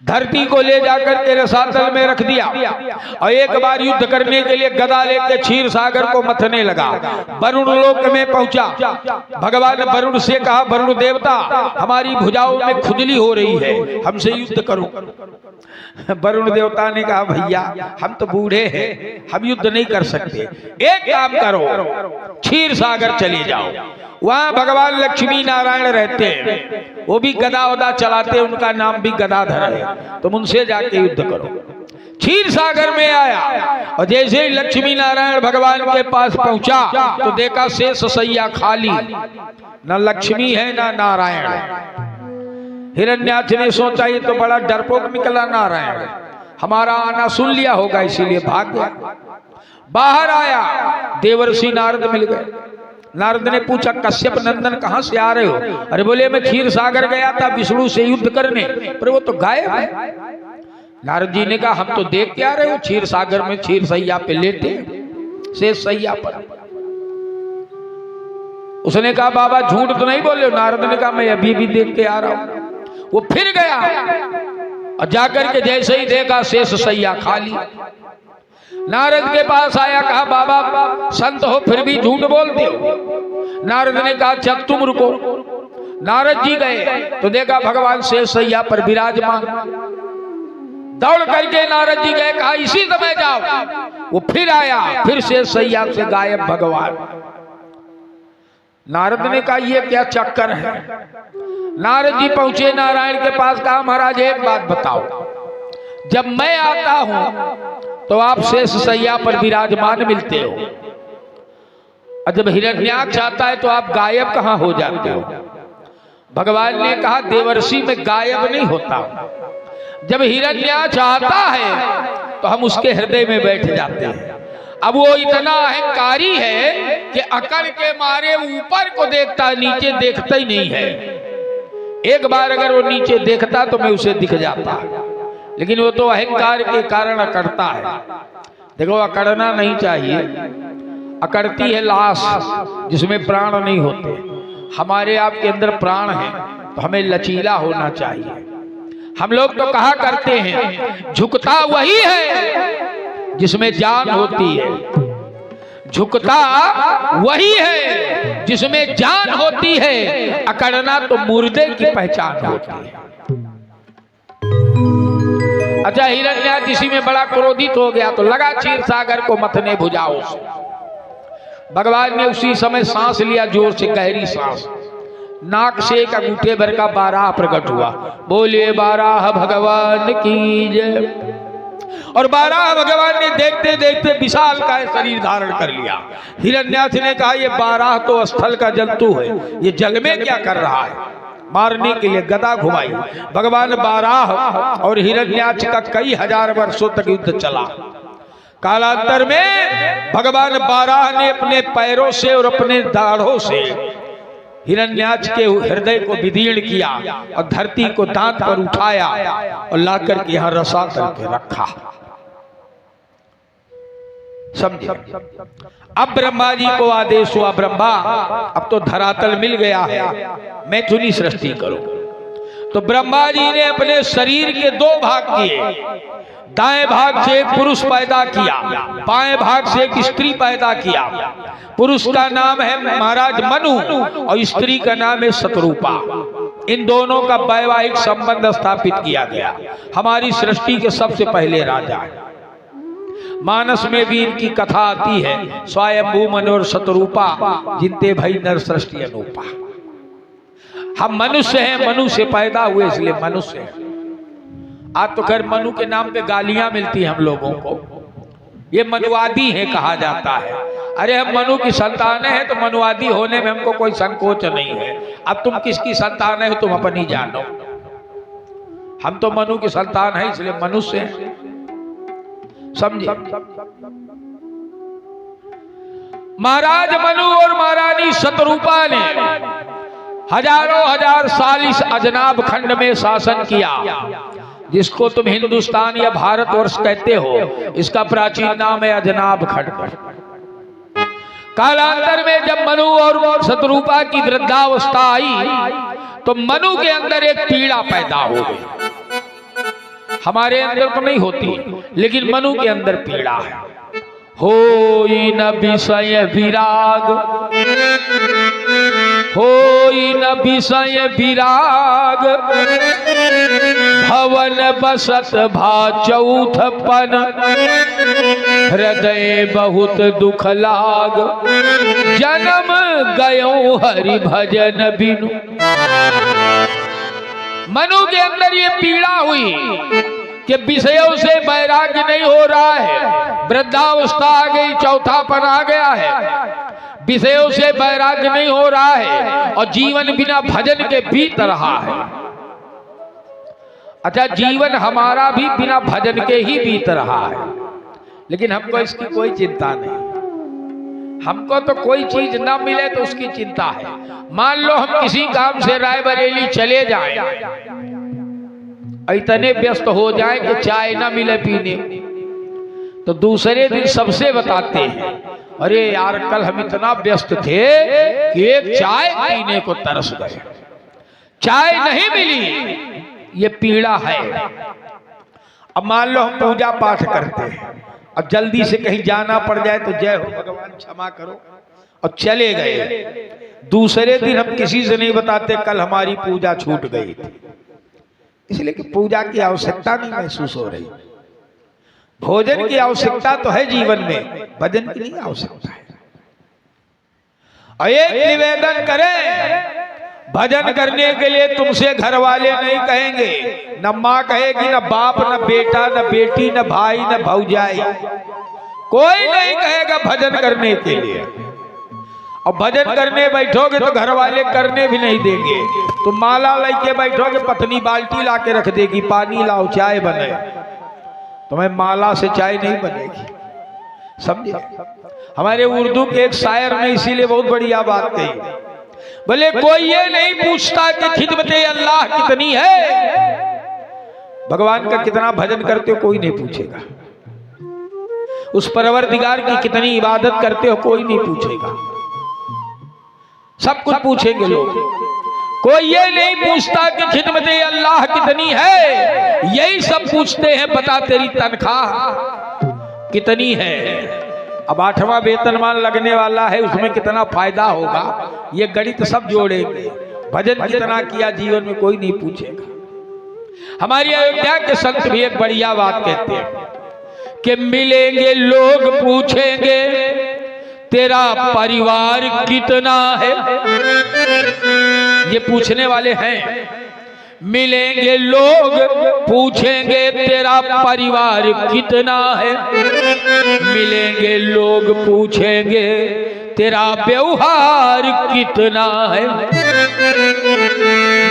धरती को ले जाकर के रसातल में रख दिया और एक बार युद्ध करने के लिए गदा लेके क्षीर सागर को मथने लगा। वरुण लोक में पहुंचा। भगवान वरुण से कहा, वरुण देवता हमारी भुजाओं में खुजली हो रही है, हमसे युद्ध करो। वरुण देवता ने कहा, भैया हम तो बूढ़े हैं, हम युद्ध नहीं कर सकते, एक काम करो, क्षीर सागर चले जाओ, वहां भगवान लक्ष्मी नारायण रहते हैं, वो भी गदा वदा चलाते, उनका नाम भी गदाधर है, तुम उनसे जाके युद्ध करो। क्षीर सागर में आया और जैसे ही लक्ष्मी नारायण भगवान के पास पहुंचा तो देखा शेष सैया खाली, न लक्ष्मी है न नारायण। हिरण्याक्ष ने सोचा ये तो बड़ा डरपोक निकला नारायण, हमारा आना सुन लिया होगा इसीलिए भाग गया। बाहर आया, देवर्षि नारद मिल गए। नारद ने पूछा, कश्यप नंदन कहां से आ रहे हो? अरे बोले मैं क्षीर सागर गया था विष्णु से युद्ध करने, पर वो तो गायब है। नारद जी ने कहा, हम तो देख के आ रहे हो क्षीर सागर में क्षीर सैया पे लेटे, शेष सैया पर। उसने कहा, बाबा झूठ तो नहीं बोले हो? नारद ने कहा, मैं अभी भी देख के आ रहा हूं। वो फिर गया और जाकर के जैसे ही देखा शेष सैया खाली। नारद के पास आया, कहा, बाबा संत हो फिर भी झूठ बोलते हो। नारद ने कहा, जब तुम रुको। नारद जी गए तो देखा भगवान शेष सैया पर विराजमान। दौड़ करके नारद जी गए, कहा इसी समय जाओ। वो फिर आया, फिर शेष सैया से गायब भगवान। नारद ने कहा, ये क्या चक्कर है? नारद जी पहुंचे नारायण के पास, कहा महाराज एक बात बताओ, जब मैं आता हूं तो आप शेष सैया पर विराजमान मिलते हो, और जब हिरण्याक्ष आता है तो आप गायब कहां हो जाते हो? भगवान ने कहा, देवर्षि में गायब नहीं होता, जब हिरण्याक्ष आता है तो हम उसके हृदय में बैठ जाते हैं। अब वो इतना अहंकारी है कि अकड़ के मारे ऊपर को देखता है, नीचे देखता ही नहीं है। एक बार अगर वो नीचे देखता तो मैं उसे दिख जाता, लेकिन वो तो अहंकार के कारण अकड़ता है। देखो अकड़ना नहीं चाहिए, अकड़ती है लाश जिसमें प्राण नहीं होते। हमारे आपके अंदर प्राण है तो हमें लचीला होना चाहिए। हम लोग तो कहा करते हैं, झुकता वही है जिसमें जान होती है, झुकता वही है जिसमें जान होती है, अकड़ना तो मुर्दे की पहचान होती है। अच्छा, हिरण्याक्ष इसी में बड़ा क्रोधित हो गया तो लगा क्षीर सागर को मथने भुजाओं से। भगवान ने उसी समय सांस लिया, जोर से गहरी सांस, नाक से एक अंगूठे भर का बाराह प्रकट हुआ। बोले बाराह भगवान की जय। और बाराह भगवान ने देखते देखते विशाल का शरीर धारण कर लिया। हिरण्याक्ष ने कहा, ये बाराह तो स्थल का जंतु है, ये जल में क्या कर रहा है? मारने के लिए गदा घुमाई। भगवान बाराह और हिरण्याक्ष का कई हजार वर्षों तक युद्ध चला। कालांतर में भगवान बाराह ने अपने पैरों से और अपने दाढ़ों से हिरण्याक्ष के हृदय को विदीर्ण किया और धरती को दांत पर उठाया और लाकर के यहाँ रसातल पे रखा। समझे? अब ब्रह्मा जी को आदेश हुआ, ब्रह्मा अब तो धरातल मिल गया है, मैथुनी सृष्टि करो। तो ब्रह्मा जी ने अपने शरीर के दो भाग किए, दाएं भाग से एक पुरुष पैदा किया, बाएं भाग से एक स्त्री पैदा किया। पुरुष का नाम है महाराज मनु और स्त्री का नाम है शतरूपा। इन दोनों का वैवाहिक संबंध स्थापित किया गया। हमारी सृष्टि के सबसे पहले राजा है। मानस में भी इनकी कथा आती है, स्वयंभू मनु और शतरूपा जिनते भई नर सृष्टि अनूपा। हम मनुष्य हैं, मनु से पैदा हुए इसलिए मनुष्य हैं। आज तो खैर मनु के नाम पे गालियां मिलती हैं हम लोगों को, ये मनुवादी है कहा जाता है। अरे हम मनु की संतानें हैं तो मनुवादी होने में हमको कोई संकोच नहीं है। अब तुम किसकी संतान है तुम अपनी जानो, हम तो मनु की संतान है इसलिए मनुष्य हैं। समझे? महाराज मनु और महारानी शतरूपा ने हजारों हजार साल इस अजनाब खंड में शासन किया, जिसको तुम हिंदुस्तान या भारतवर्ष कहते हो, इसका प्राचीन नाम है अजनाब खंड। कालांतर में जब मनु और शतरूपा की वृद्धावस्था आई तो मनु के अंदर एक पीड़ा पैदा हो गई। हमारे अंदर तो नहीं होती, लेकिन मनु के अंदर पीड़ा है। होई न विषय विराग, होई न विषय विराग, भवन बसत भा चौथपन, हृदय बहुत दुख लाग, जन्म गयो हरि भजन बिनु। मनु के अंदर ये पीड़ा हुई कि विषयों से वैराग्य नहीं हो रहा है, वृद्धावस्था आ गई, चौथापन आ गया है, विषयों से वैराग्य नहीं हो रहा है और जीवन बिना भजन के बीत रहा है। अच्छा, जीवन हमारा भी बिना भजन के ही बीत रहा है, लेकिन हमको इसकी कोई चिंता नहीं। हमको तो कोई चीज ना मिले तो उसकी चिंता है। मान लो हम किसी काम से रायबरेली चले जाएं, इतने व्यस्त हो जाएं कि चाय ना मिले पीने, तो दूसरे दिन सबसे बताते हैं, अरे यार कल हम इतना व्यस्त थे कि एक चाय पीने को तरस गए, चाय नहीं मिली। ये पीड़ा है। अब मान लो हम पूजा पाठ करते हैं, अब जल्दी से कहीं जाना पड़ जाए तो जय हो भगवान क्षमा करो और चले गए। दूसरे दिन हम किसी से नहीं बताते कल हमारी पूजा छूट गई थी, इसलिए कि पूजा की आवश्यकता नहीं महसूस हो रही। भोजन की आवश्यकता तो है जीवन में, भजन की नहीं आवश्यकता है। और एक निवेदन करें, भजन करने के लिए तुमसे घर वाले नहीं कहेंगे, न माँ कहेगी, न बाप, न बेटा, न बेटी, न भाई, न भौजाई, कोई नहीं कहेगा भजन करने के लिए। और भजन करने बैठोगे तो घर वाले करने भी नहीं देंगे। तुम माला लेके बैठोगे, पत्नी बाल्टी ला के रख देगी, पानी लाओ चाय बने, तुम्हें माला से चाय नहीं बनेगी। समझे? हमारे उर्दू के एक शायर ने इसीलिए बहुत बढ़िया बात कही, बोले कोई ये नहीं पूछता कि खिदमते अल्लाह कितनी है, भगवान का कितना भजन करते हो कोई नहीं पूछेगा, उस परवरदिगार की कितनी इबादत करते हो कोई नहीं पूछेगा, सब कुछ पूछेंगे लोग। कोई ये नहीं पूछता कि खिदमते अल्लाह कितनी है, यही सब पूछते हैं बता तेरी तनख्वाह कितनी है। अब 8वां वेतनमान लगने वाला है, उसमें कितना फायदा होगा, ये गणित सब जोड़ेंगे। भजन कितना किया जीवन में कोई नहीं पूछेगा। हमारी अयोध्या के संत भी एक बढ़िया बात कहते हैं कि मिलेंगे लोग पूछेंगे तेरा परिवार कितना है, ये पूछने वाले हैं। मिलेंगे लोग पूछेंगे तेरा परिवार कितना है, मिलेंगे लोग पूछेंगे तेरा व्यवहार कितना है,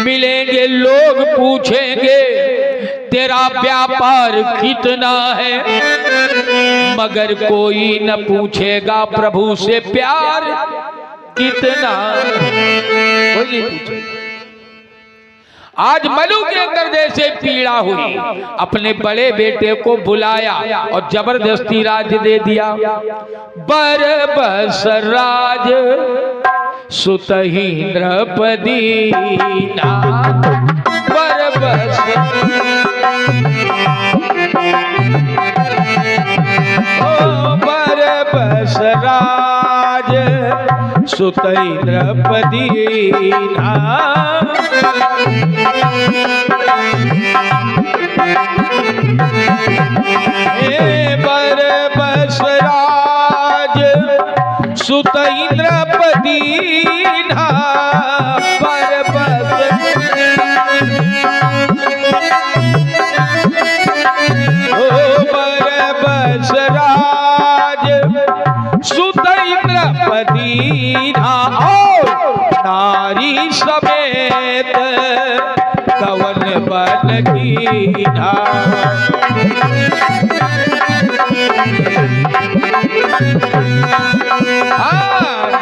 मिलेंगे लोग पूछेंगे तेरा व्यापार कितना है, मगर कोई न पूछेगा प्रभु से प्यार कितना, कोई नहीं पूछेगा। आज मनु के अंदर जैसे पीड़ा हुई, अपने बड़े बेटे को बुलाया और जबरदस्ती राज दे दिया। बरबस राज सुतही नृपदी नाथ, बरबस बरबस राज सुतही नृपदी नाथ, बरबस राज सुतही नृपदी नाथ, बरबस बरबस राज सुतही नृपदी नाथ, नारी समेत कवन बन कीना,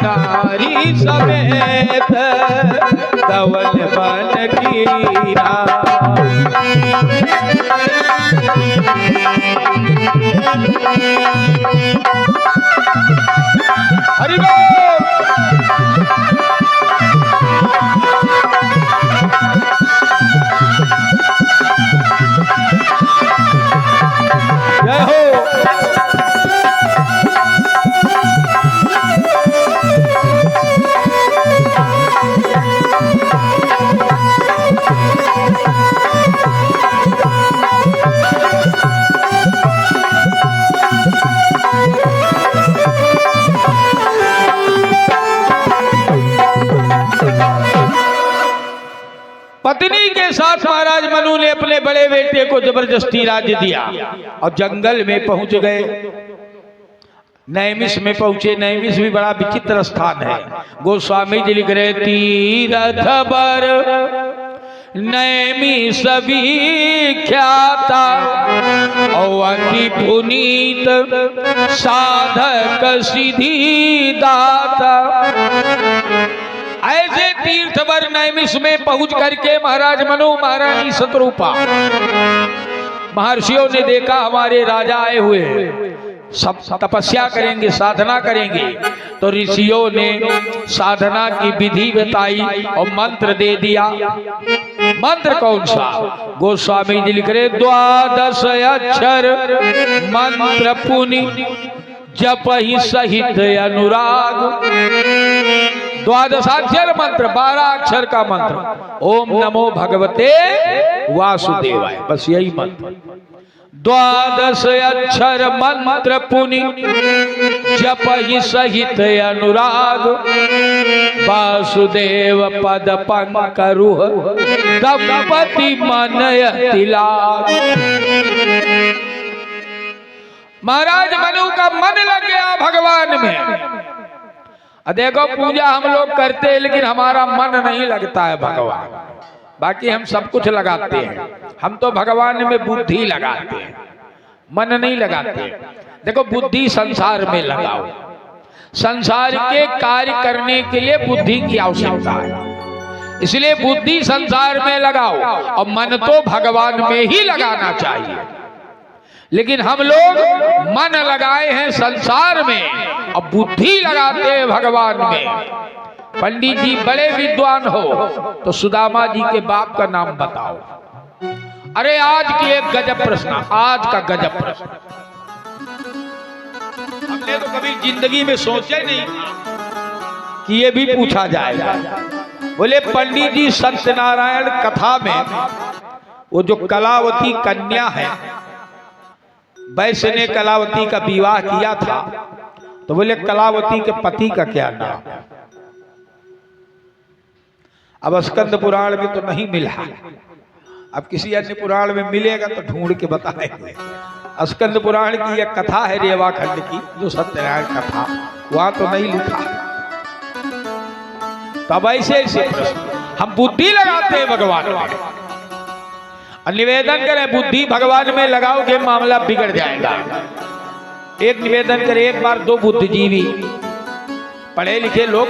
नारी समेत कवन बन कीना। हरि बोल। साथ महाराज मनु ने अपने बड़े बेटे को जबरदस्ती राज्य दिया और जंगल में पहुंच गए। नैमिष में पहुंचे। नैमिष भी बड़ा विचित्र स्थान है। गोस्वामी जी लिख रहे तीरथ बर नैमिष विख्याता अति पुनीत साधक सिद्धि दाता। ऐसे तीर्थवर नैमिष में पहुंच करके महाराज मनु महारानी शतरूपा महर्षियों ने देखा हमारे राजा आए हुए सब तपस्या करेंगे, साधना करेंगे। तो ऋषियों ने साधना की विधि बताई और मंत्र दे दिया। मंत्र कौन सा? गोस्वामी जी लिख रहे 12 अक्षर मंत्र पुनि जप ही सहित अनुराग। 12 अक्षर मंत्र, 12 अक्षर का मंत्र। ओम नमो भगवते वासुदेवाय, बस यही मंत्र। 12 अक्षर मंत्र पुनि जप ही सहित अनुराग। वासुदेव पद पंकरुह दंपति मनयति लाग। महाराज मनु का मन लग गया भगवान में। देखो पूजा हम लोग करते हैं लेकिन हमारा मन नहीं लगता है भगवान। बाकी हम सब कुछ लगाते हैं, हम तो भगवान में बुद्धि लगाते हैं, मन नहीं लगाते। देखो बुद्धि संसार में लगाओ। संसार के कार्य करने के लिए बुद्धि की आवश्यकता है, इसलिए बुद्धि संसार में लगाओ और मन तो भगवान में ही लगाना चाहिए। लेकिन हम लोग मन लगाए हैं संसार में और बुद्धि लगाते हैं भगवान में। पंडित जी बड़े विद्वान हो तो सुदामा जी के बाप का नाम बताओ। अरे आज की एक गजब प्रश्न, आज का गजब प्रश्न हमने तो कभी जिंदगी में सोचा ही नहीं कि ये भी पूछा जाएगा। बोले पंडित जी सत्यनारायण कथा में वो जो कलावती कन्या है, वैश्य ने कलावती का विवाह किया था, तो बोले कलावती के पति का क्या नाम? अब स्कंद पुराण में तो नहीं मिला, अब किसी अन्य पुराण में मिलेगा तो ढूंढ के बताएंगे। स्कंद पुराण की एक कथा है रेवाखंड की, जो सत्यनारायण कथा, वहां तो नहीं लिखा। तब ऐसे हम बुद्धि लगाते हैं भगवान में। निवेदन करें बुद्धि भगवान में लगाओगे मामला बिगड़ जाएगा। एक निवेदन करें, एक बार दो बुद्धिजीवी पढ़े लिखे लोग,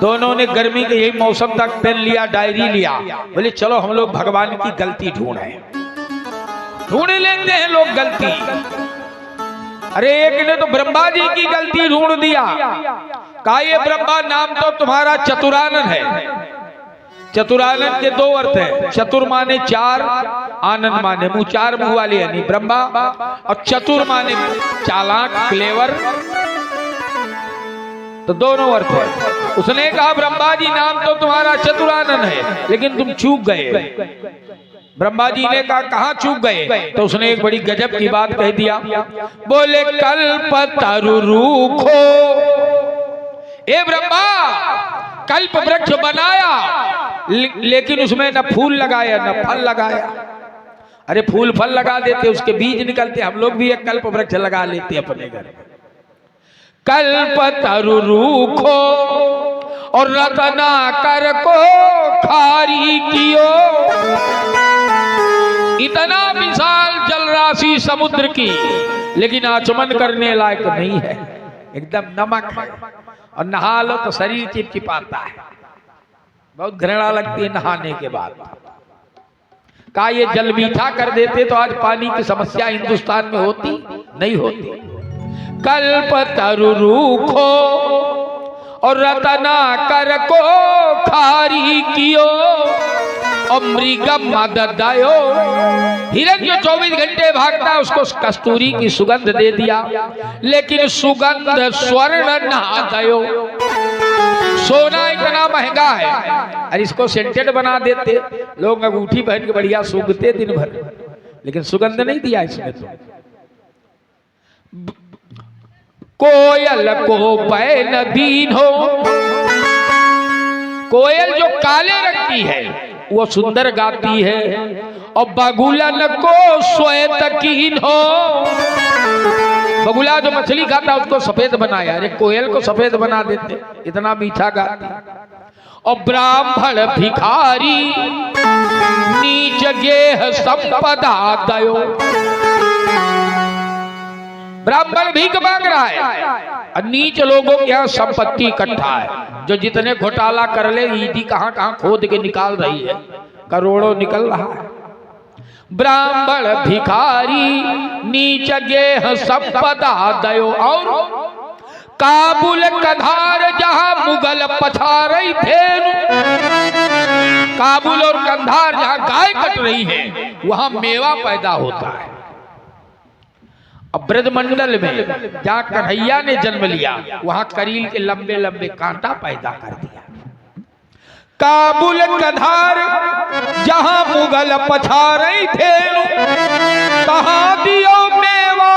दोनों ने गर्मी के यही मौसम तक पेन लिया, डायरी लिया, बोले चलो हम लोग भगवान की गलती ढूंढ लेते हैं लोग गलती। अरे एक ने तो ब्रह्मा जी की गलती ढूंढ दिया। कहा ये ब्रह्मा नाम तो तुम्हारा चतुरानन है। चतुरानन के दो अर्थ हैं, चतुर माने चार, आनंद माने मुंह, चार मुंह वाले यानी ब्रह्मा, और चतुर माने चालाक, क्लेवर, तो दोनों अर्थ है। उसने कहा ब्रह्मा जी नाम तो तुम्हारा चतुरानन है लेकिन तुम चूक गए। ब्रह्मा जी ने कहा कहां चूक गए? तो उसने एक बड़ी गजब की बात कह दिया। बोले कल्प तरु रूखो, ए ब्रह्मा कल्प वृक्ष बनाया लेकिन उसमें न फूल लगाया न फल लगाया। अरे फूल फल लगा देते, उसके बीज निकलते, हम लोग भी एक कल्प वृक्ष लगा लेते अपने घर में। कल्प तरु रूखो और रतना कर को खारी कियो। इतना विशाल जल राशि समुद्र की, लेकिन आचमन करने लायक नहीं है, एकदम नमक है। और नहा लो तो शरीर चिपचिपाता है, बहुत घृणा लगती है नहाने के बाद। का ये जल मीठा कर देते तो आज पानी की समस्या हिंदुस्तान में होती नहीं होती। कल्प तरु रूखो और रतना कर को खारी कियो और मृगम मददायो। हिरन जो 24 घंटे भागता है उसको कस्तूरी की सुगंध दे दिया, लेकिन सुगंध स्वर्ण नहा दयो। सोना इतना महंगा है और इसको सेंटेड बना देते, लोग अंगूठी पहन के बढ़िया सूंघते दिन भर, लेकिन सुगंध नहीं दिया इसमें। तो कोयल को पैन दीन हो, कोयल जो काले रंग की है वो सुंदर गाती है। और बगुलन को श्वेत कीन हो, बगुला जो मछली खाता उसको सफेद बनाया, अरे कोयल को सफेद बना देते, इतना मीठा गाती। और ब्राह्मण भिखारी नीच गेह संपदा दयो, ब्राह्मण भीख मांग रहा है, नीच लोगों के यहाँ संपत्ति इकट्ठा है, जो जितने घोटाला कर ले ईडी कहां कहां खोद के निकाल रही है, करोड़ों निकल रहा है। ब्राह्मण भिखारी नीच गेह संपदा दयो, और काबुल कंधार जहां मुगल पछारई थे, काबुल और कंधार जहां गाय कट रही है वहां मेवा पैदा होता है। अब ब्रजमंडल में जहां कन्हैया ने जन्म लिया वहां करील के लंबे लंबे कांटा पैदा कर दिया। काबुल कंधार जहां मुगल पछारई थे, कहां दियो मेवा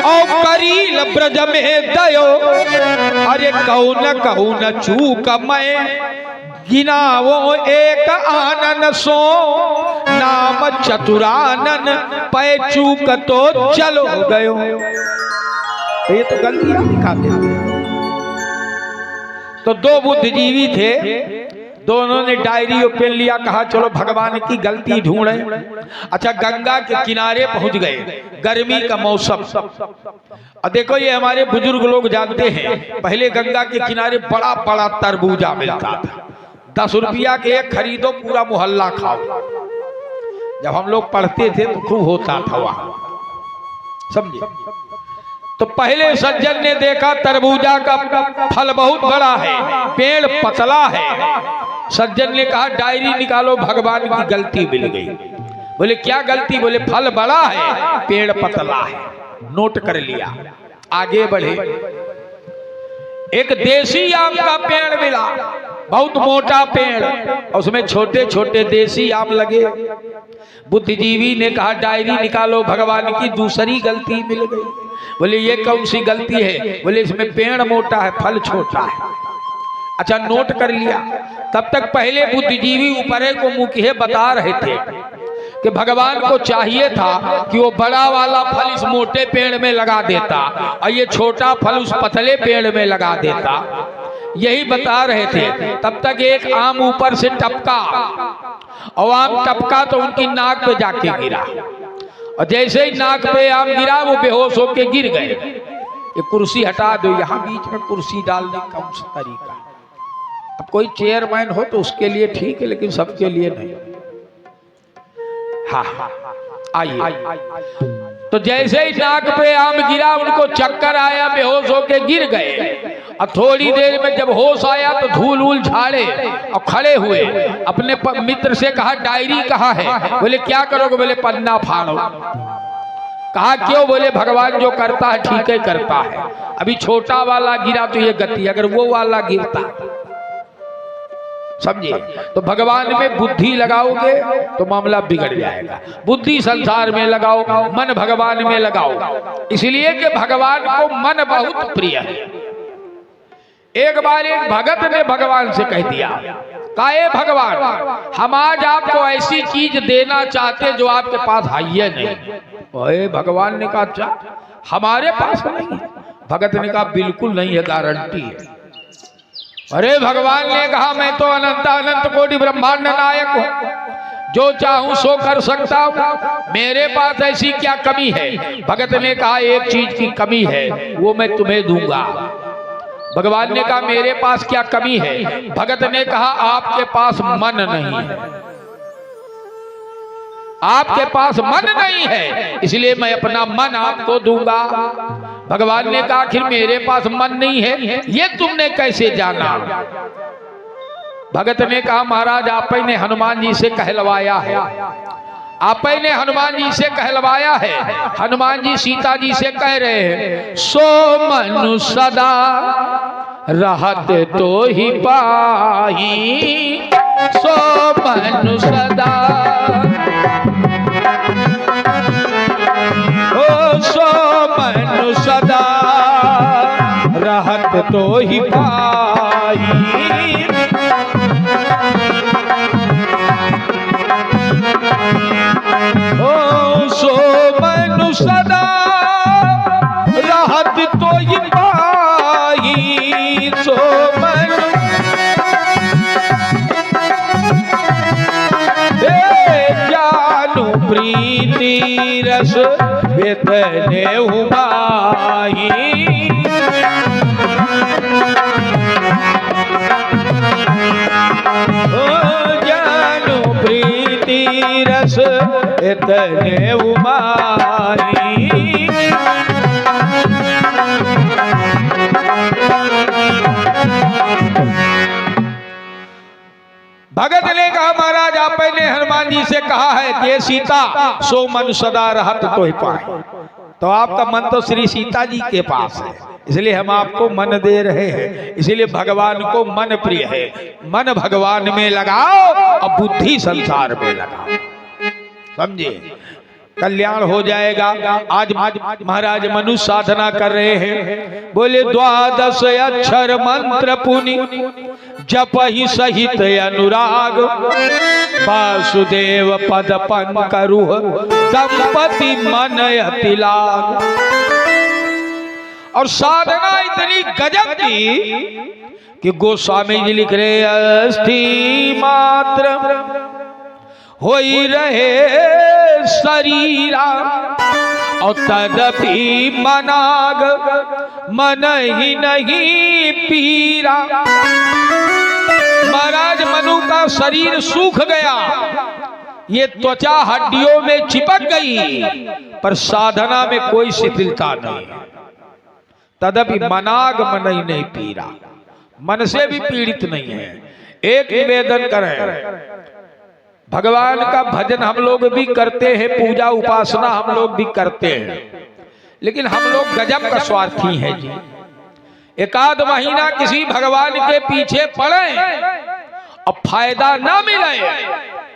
और करील ब्रज में दयो, अरे कौन कौन चूक मैं गिनावो एक आनन सो, नाम चतुरानन पै चूक तो चलो गयो। ये तो गलतियां दिखाते हैं। तो दो बुद्धिजीवी थे, दोनों ने डायरी और पेन लिया, कहा चलो भगवान की गलती ढूंढे। अच्छा, गंगा के किनारे पहुंच गए, गर्मी का मौसम। और देखो ये हमारे बुजुर्ग लोग जानते हैं, पहले गंगा के किनारे बड़ा बड़ा तरबूजा मिलता था, 10 रुपया के एक खरीदो पूरा मोहल्ला खाओ। जब हम लोग पढ़ते थे तो खूब होता था वहां, समझे। तो पहले सज्जन ने देखा तरबूजा का फल बहुत बड़ा है, पेड़ पतला है। सज्जन ने कहा डायरी निकालो, भगवान की गलती मिल गई। बोले क्या गलती? बोले फल बड़ा है, पेड़ पतला है। नोट कर लिया, आगे बढ़े। एक देसी आम का पेड़ मिला, बहुत मोटा पेड़, उसमें छोटे छोटे देसी आम लगे। बुद्धिजीवी ने कहा डायरी निकालो, भगवान की दूसरी गलती मिल गई। बोले ये कौन सी गलती है? बोले इसमें पेड़ मोटा है, फल छोटा है। अच्छा, नोट कर लिया। तब तक पहले बुद्धिजीवी ऊपरे को मुखिए बता रहे थे कि भगवान को चाहिए था कि वो बड़ा वाला फल इस मोटे पेड़ में लगा देता और ये छोटा फल उस पतले पेड़ में लगा देता, यही बता रहे थे। तब तक एक आम ऊपर से टपका, और आम टपका तो उनकी नाक पे जाके गिरा, और जैसे ही नाक पे आम गिरा वो बेहोश होके गिर गए। ये कुर्सी हटा दो, यहाँ बीच में कुर्सी डालने का कौन सा तरीका? अब कोई चेयरमैन हो तो उसके लिए ठीक है, लेकिन सबके लिए नहीं। हाँ, आइए। तो जैसे ही नाक पे आम गिरा उनको चक्कर आया, बेहोश होके गिर गए। और थोड़ी देर में जब होश आया तो धूल वूल झाड़े और खड़े हुए। अपने मित्र से कहा डायरी कहाँ है? बोले क्या करोगे? बोले पन्ना फाड़ो। कहा क्यों? बोले भगवान जो करता है ठीक ही करता है। अभी छोटा वाला गिरा तो ये गति, अगर वो वाला गिरता, समझिए। तो भगवान में बुद्धि लगाओगे तो मामला बिगड़ जाएगा। बुद्धि संसार में लगाओ, मन भगवान में लगाओ, इसलिए कि भगवान को मन बहुत प्रिय है। एक बार एक भगत ने भगवान से कह दिया, काहे भगवान, हम आज आपको ऐसी चीज देना चाहते जो आपके पास है ही नहीं। ओए भगवान ने कहा अच्छा हमारे पास नहीं है? भगत ने कहा बिल्कुल नहीं है, गारंटी है। अरे भगवान ने कहा मैं तो अनंत अनंत कोटि ब्रह्मांड नायक हूँ, जो चाहूं सो कर सकता हूं, मेरे पास ऐसी क्या कमी है? भगत ने कहा एक चीज की कमी है, वो मैं तुम्हें दूंगा। भगवान ने कहा मेरे पास क्या कमी है? भगत ने कहा आपके पास मन नहीं है, आपके पास मन नहीं है, इसलिए मैं अपना मन आपको दूंगा। भगवान ने कहा आखिर मेरे पास मन नहीं है ये तुमने कैसे जाना? भगत ने कहा महाराज आप ही ने हनुमान जी से कहलवाया है, आप ही ने हनुमान जी से कहलवाया है। हनुमान जी सीता जी से कह रहे हैं सो मनु सदा रहते तो ही पाही, सो मनु सदा, ओ सो मनु सदा रहत तो ही पाही। प्रीति रस बेतने हुमाही। ओ जानु प्रीति रस बेतने हुमाही। भगत ने कहा महाराज आपने हनुमान जी से कहा है कि ये सीता सो मन सदा रहत तो ही पाए, तो आपका मन तो श्री सीता जी के पास है, इसलिए हम आपको मन दे रहे हैं। इसलिए भगवान को मन प्रिय है, मन भगवान में लगाओ और बुद्धि संसार में लगाओ, समझिए कल्याण हो जाएगा। आज महाराज मनु साधना कर रहे हैं, बोले द्वादश अक्षर मंत्र पुनि जप ही सहित अनुराग, वासुदेव पद पंकरुह दंपति मन अति लाग। और साधना इतनी गजब की कि गोस्वामी जी लिख रहे अस्थि मात्र होई रहे शरीरा, और तदपि मनाग मन ही नहीं पीरा। महाराज मनु का शरीर सूख गया, ये त्वचा हड्डियों में चिपक गई, पर साधना में कोई शिथिलता नहीं। तदपि मनाग मन ही नहीं पीरा, मन से भी पीड़ित नहीं है। एक निवेदन करें, भगवान का भजन हम लोग भी करते हैं, पूजा उपासना हम लोग भी करते हैं, लेकिन हम लोग गजब का स्वार्थी हैं जी। एकाध महीना किसी भगवान के पीछे पड़े और फायदा ना मिले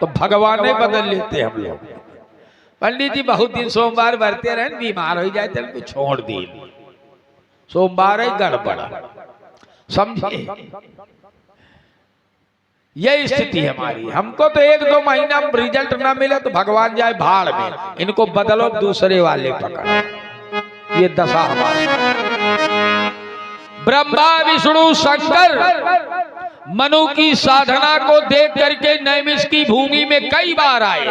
तो भगवान ने बदल लेते हम लोग। पंडित जी बहुत दिन सोमवार भरते रहे, बीमार हो जाए तो छोड़ दी, सोमवार ही गड़बड़, समझे। यही स्थिति है हमारी। हमको तो एक दो महीना रिजल्ट ना मिले तो भगवान जाए भाड़ में, इनको बदलो दूसरे वाले पकड़, ये दशा हमारी। ब्रह्मा विष्णु शंकर मनु की साधना को देख करके नैमिष की भूमि में कई बार आए।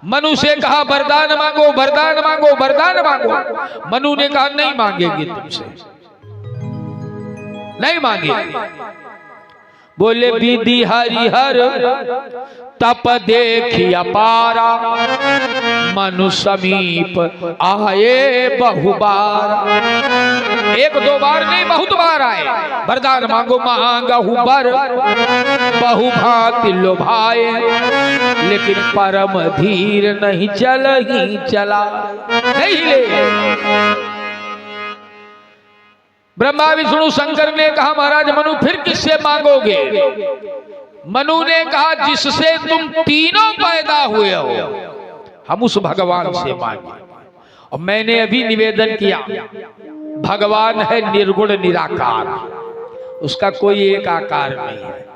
मनु से कहा वरदान मांगो, वरदान मांगो, वरदान मांगो। मनु ने कहा नहीं मांगेंगे, तुमसे नहीं मांगेंगे। बोले विधि हरिहर तप देखी अपारा, मनु समीप आए बहुबार। एक दो बार नहीं, बहुत बार आए। वरदान मांगो मांगहु बर, बहु भांति लोभाए, लेकिन परम धीर नहीं चल ही चला, नहीं ले। ब्रह्मा विष्णु शंकर ने कहा महाराज मनु फिर किससे मांगोगे? मनु ने कहा जिससे तुम तीनों पैदा हुए हो, हम उस भगवान से मांगे। और मैंने अभी निवेदन किया, भगवान है निर्गुण निराकार, उसका कोई एक आकार नहीं है।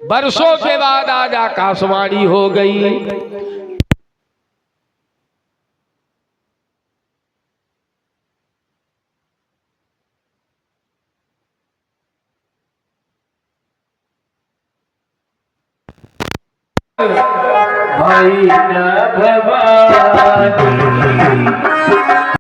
वर्षों के बाद आज आकाशवाणी हो गई। भाई न भवानी